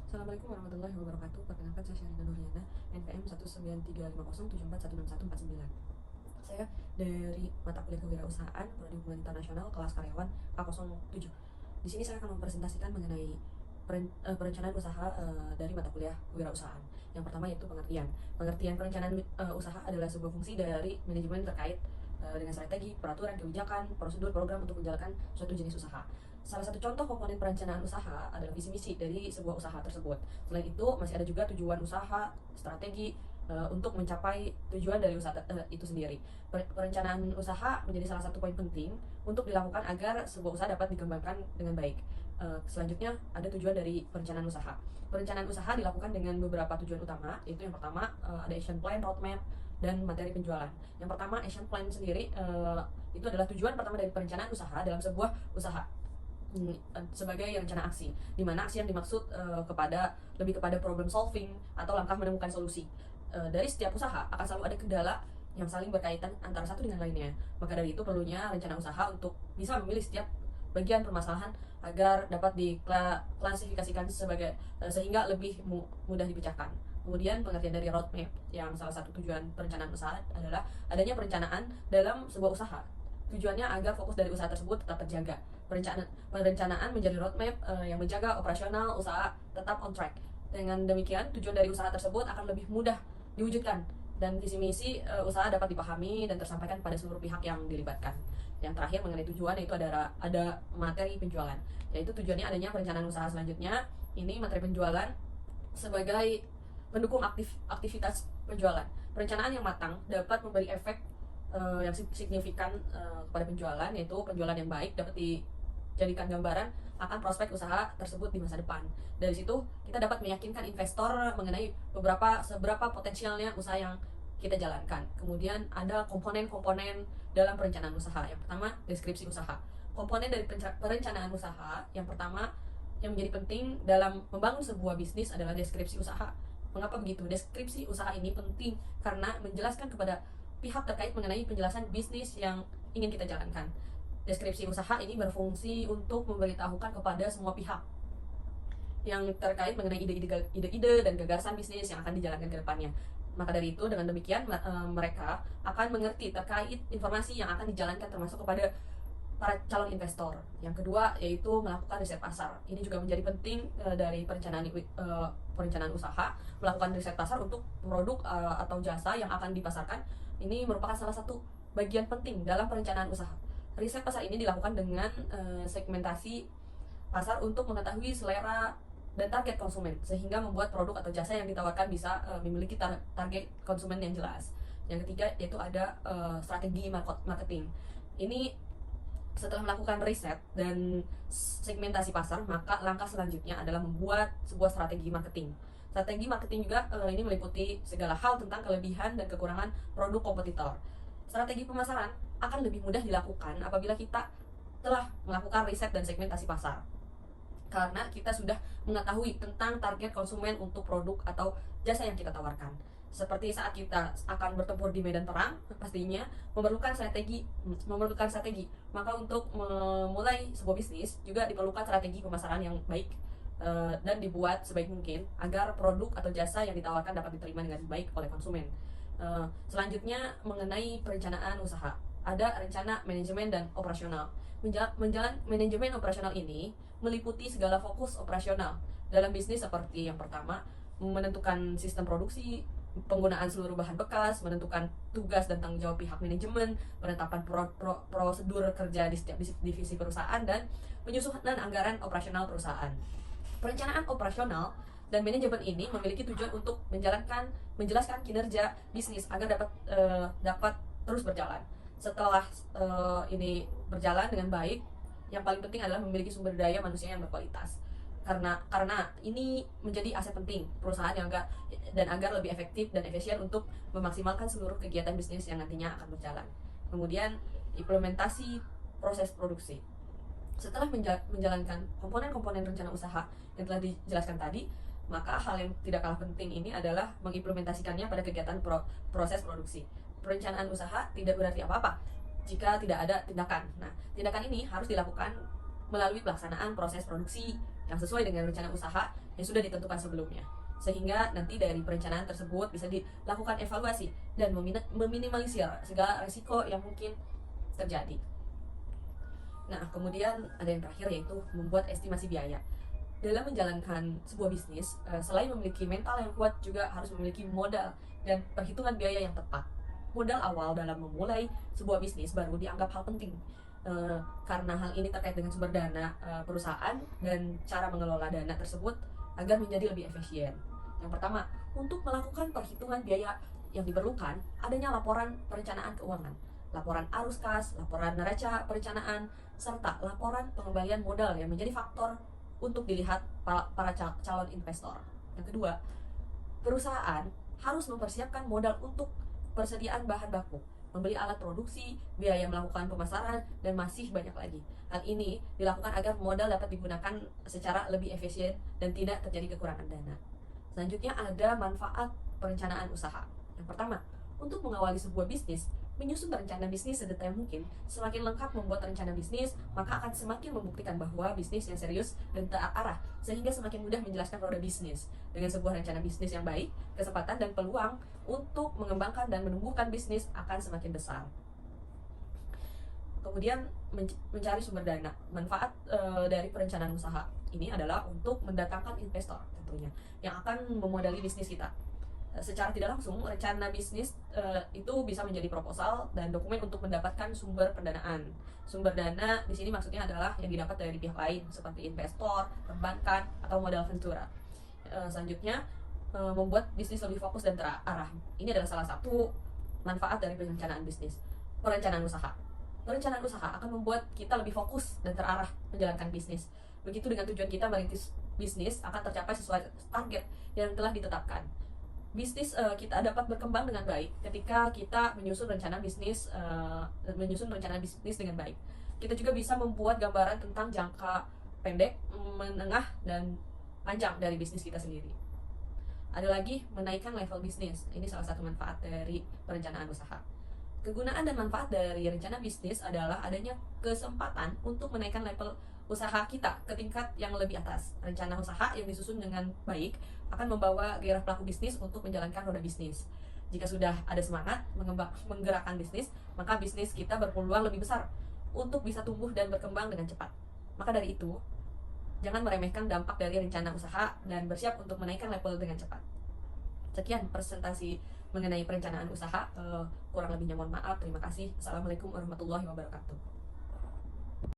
Assalamualaikum warahmatullahi wabarakatuh. Perkenalkan saya Syarina Nuriana, NPM 193507449. Saya dari mata kuliah kewirausahaan, Prodi Hubungan Internasional, kelas karyawan K07. Di sini saya akan mempresentasikan mengenai perencanaan usaha dari mata kuliah kewirausahaan. Yang pertama yaitu pengertian. Pengertian perencanaan usaha adalah sebuah fungsi dari manajemen terkait dengan strategi, peraturan, kebijakan, prosedur, program untuk menjalankan suatu jenis usaha. Salah satu contoh komponen perencanaan usaha adalah visi misi dari sebuah usaha tersebut. Selain itu, masih ada juga tujuan usaha, strategi untuk mencapai tujuan dari usaha itu sendiri. Perencanaan usaha menjadi salah satu poin penting untuk dilakukan agar sebuah usaha dapat dikembangkan dengan baik. Selanjutnya ada tujuan dari perencanaan usaha. Perencanaan usaha dilakukan dengan beberapa tujuan utama, yaitu yang pertama ada action plan, roadmap, dan materi penjualan. Yang pertama action plan sendiri itu adalah tujuan pertama dari perencanaan usaha dalam sebuah usaha sebagai rencana aksi, di mana aksi yang dimaksud lebih kepada problem solving atau langkah menemukan solusi. Dari setiap usaha akan selalu ada kendala yang saling berkaitan antara satu dengan lainnya. Maka dari itu perlunya rencana usaha untuk bisa memilih setiap bagian permasalahan agar dapat diklasifikasikan sehingga lebih mudah dipecahkan. Kemudian pengertian dari roadmap, yang salah satu tujuan perencanaan usaha adalah adanya perencanaan dalam sebuah usaha. Tujuannya agar fokus dari usaha tersebut tetap terjaga. Perencanaan menjadi roadmap yang menjaga operasional usaha tetap on track. Dengan demikian, tujuan dari usaha tersebut akan lebih mudah diwujudkan dan visi misi usaha dapat dipahami dan tersampaikan pada seluruh pihak yang dilibatkan. Yang terakhir mengenai tujuan, yaitu ada materi penjualan, yaitu tujuannya adanya perencanaan usaha selanjutnya. Ini materi penjualan sebagai pendukung aktivitas penjualan. Perencanaan yang matang dapat memberi efek yang signifikan kepada penjualan, yaitu penjualan yang baik dapat dijadikan gambaran akan prospek usaha tersebut di masa depan. Dari situ kita dapat meyakinkan investor mengenai seberapa potensialnya usaha yang kita jalankan. Kemudian ada komponen-komponen dalam perencanaan usaha. Yang pertama, deskripsi usaha. Komponen dari perencanaan usaha yang pertama yang menjadi penting dalam membangun sebuah bisnis adalah deskripsi usaha. Mengapa begitu? Deskripsi usaha ini penting karena menjelaskan kepada pihak terkait mengenai penjelasan bisnis yang ingin kita jalankan. Deskripsi usaha ini berfungsi untuk memberitahukan kepada semua pihak yang terkait mengenai ide-ide dan gagasan bisnis yang akan dijalankan ke depannya. Maka dari itu, dengan demikian mereka akan mengerti terkait informasi yang akan dijalankan, termasuk kepada para calon investor. Yang kedua yaitu melakukan riset pasar. Ini juga menjadi penting dari perencanaan usaha, melakukan riset pasar untuk produk atau jasa yang akan dipasarkan. Ini merupakan salah satu bagian penting dalam perencanaan usaha. Riset pasar ini dilakukan dengan segmentasi pasar untuk mengetahui selera dan target konsumen, sehingga membuat produk atau jasa yang ditawarkan bisa memiliki target konsumen yang jelas. Yang ketiga yaitu ada strategi marketing. Ini setelah melakukan riset dan segmentasi pasar, maka langkah selanjutnya adalah membuat sebuah strategi marketing. Strategi marketing juga ini meliputi segala hal tentang kelebihan dan kekurangan produk kompetitor. Strategi pemasaran akan lebih mudah dilakukan apabila kita telah melakukan riset dan segmentasi pasar, karena kita sudah mengetahui tentang target konsumen untuk produk atau jasa yang kita tawarkan. Seperti saat kita akan bertempur di medan perang, pastinya memerlukan strategi. Maka untuk memulai sebuah bisnis juga diperlukan strategi pemasaran yang baik dan dibuat sebaik mungkin agar produk atau jasa yang ditawarkan dapat diterima dengan baik oleh konsumen. Selanjutnya mengenai perencanaan usaha, ada rencana manajemen dan operasional. Manajemen operasional ini meliputi segala fokus operasional dalam bisnis, seperti yang pertama menentukan sistem produksi, penggunaan seluruh bahan bekas, menentukan tugas dan tanggung jawab pihak manajemen, penetapan prosedur kerja di setiap divisi perusahaan, dan penyusunan anggaran operasional perusahaan. Perencanaan operasional dan manajemen ini memiliki tujuan untuk menjelaskan kinerja bisnis agar dapat terus berjalan. Setelah ini berjalan dengan baik, yang paling penting adalah memiliki sumber daya manusia yang berkualitas. Karena ini menjadi aset penting perusahaan agar lebih efektif dan efisien untuk memaksimalkan seluruh kegiatan bisnis yang nantinya akan berjalan. Kemudian implementasi proses produksi. Setelah menjalankan komponen-komponen rencana usaha yang telah dijelaskan tadi, maka hal yang tidak kalah penting ini adalah mengimplementasikannya pada kegiatan proses produksi. Perencanaan usaha tidak berarti apa-apa jika tidak ada tindakan. Nah, tindakan ini harus dilakukan melalui pelaksanaan proses produksi yang sesuai dengan rencana usaha yang sudah ditentukan sebelumnya. Sehingga nanti dari perencanaan tersebut bisa dilakukan evaluasi dan meminimalisir segala risiko yang mungkin terjadi. Nah, kemudian ada yang terakhir yaitu membuat estimasi biaya. Dalam menjalankan sebuah bisnis, selain memiliki mental yang kuat, juga harus memiliki modal dan perhitungan biaya yang tepat. Modal awal dalam memulai sebuah bisnis baru dianggap hal penting, karena hal ini terkait dengan sumber dana perusahaan dan cara mengelola dana tersebut agar menjadi lebih efisien. Yang pertama, untuk melakukan perhitungan biaya yang diperlukan, adanya laporan perencanaan keuangan, laporan arus kas, laporan neraca perencanaan, serta laporan pengembalian modal yang menjadi faktor untuk dilihat para calon investor. Yang kedua, perusahaan harus mempersiapkan modal untuk persediaan bahan baku, membeli alat produksi, biaya melakukan pemasaran, dan masih banyak lagi. Hal ini dilakukan agar modal dapat digunakan secara lebih efisien dan tidak terjadi kekurangan dana. Selanjutnya ada manfaat perencanaan usaha. Yang pertama, untuk mengawali sebuah bisnis, menyusun rencana bisnis sedetail mungkin. Semakin lengkap membuat rencana bisnis, maka akan semakin membuktikan bahwa bisnis yang serius dan terarah, sehingga semakin mudah menjelaskan roda bisnis. Dengan sebuah rencana bisnis yang baik, kesempatan dan peluang untuk mengembangkan dan menumbuhkan bisnis akan semakin besar. Kemudian mencari sumber dana. Manfaat dari perencanaan usaha ini adalah untuk mendatangkan investor tentunya yang akan memodali bisnis kita. Secara tidak langsung, rencana bisnis itu bisa menjadi proposal dan dokumen untuk mendapatkan sumber pendanaan. Sumber dana di sini maksudnya adalah yang didapat dari pihak lain seperti investor, perbankan, atau modal ventura. Selanjutnya, membuat bisnis lebih fokus dan terarah. Ini adalah salah satu manfaat dari perencanaan bisnis. Perencanaan usaha. Perencanaan usaha akan membuat kita lebih fokus dan terarah menjalankan bisnis. Begitu dengan tujuan kita merintis bisnis akan tercapai sesuai target yang telah ditetapkan. Bisnis kita dapat berkembang dengan baik ketika kita menyusun rencana bisnis dengan baik. Kita juga bisa membuat gambaran tentang jangka pendek, menengah, dan panjang dari bisnis kita sendiri. Ada lagi menaikkan level bisnis. Ini salah satu manfaat dari perencanaan usaha. Kegunaan dan manfaat dari rencana bisnis adalah adanya kesempatan untuk menaikkan level usaha kita ke tingkat yang lebih atas. Rencana usaha yang disusun dengan baik akan membawa gairah pelaku bisnis untuk menjalankan roda bisnis. Jika sudah ada semangat menggerakkan bisnis, maka bisnis kita berpeluang lebih besar untuk bisa tumbuh dan berkembang dengan cepat. Maka dari itu, jangan meremehkan dampak dari rencana usaha dan bersiap untuk menaikkan level dengan cepat. Sekian presentasi mengenai perencanaan usaha. Kurang lebihnya mohon maaf. Terima kasih. Assalamualaikum warahmatullahi wabarakatuh.